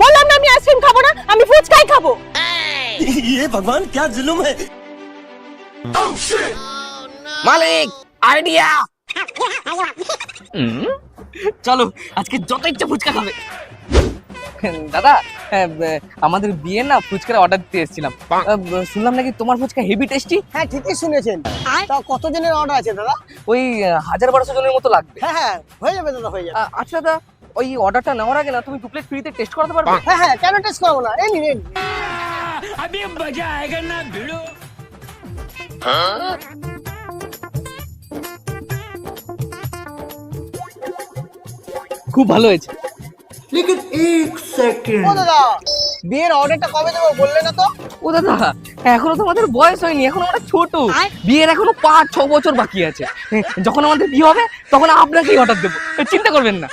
বললাম না আমি আইসক্রিম খাবো না, আমি ফুচকাই খাবো। ये भगवान क्या जुल्म है। মালিক আইডিয়া। চলো আজকে যত ইচ্ছা ফুচকা খাবে। দাদা আমাদের বিয়ে না ফুচকার অর্ডার দিতে এসেছিলাম, শুনলাম নাকি তোমার ফুচকা হেভি টেস্টি। হ্যাঁ ঠিকই শুনেছেন। তা কত দিনের অর্ডার আছে দাদা? ওই 1000-1200 জনের মতো লাগবে। হ্যাঁ হ্যাঁ হয়ে যাবে দাদা, হয়ে যাবে। আচ্ছা দাদা ওই অর্ডারটা নেওয়ার আগে না তুমি 2 প্লেট ফ্রিতে টেস্ট করাতে পারবে? হ্যাঁ হ্যাঁ কেন টেস্ট করবো না, এই নিন। अभी मजा आएगा ना भिड़ो। খুব ভালো হয়েছে। ও দাদা বিয়ের অর্ডারটা কবে দেবো বললে না তো? ও দাদা এখনো তো আমাদের বয়স হয়নি, এখন আমরা ছোট, বিয়ের এখনো 5-6 বছর বাকি আছে। যখন আমাদের বিয়ে হবে তখন আপনাকেই অর্ডার দেবো, চিন্তা করবেন না।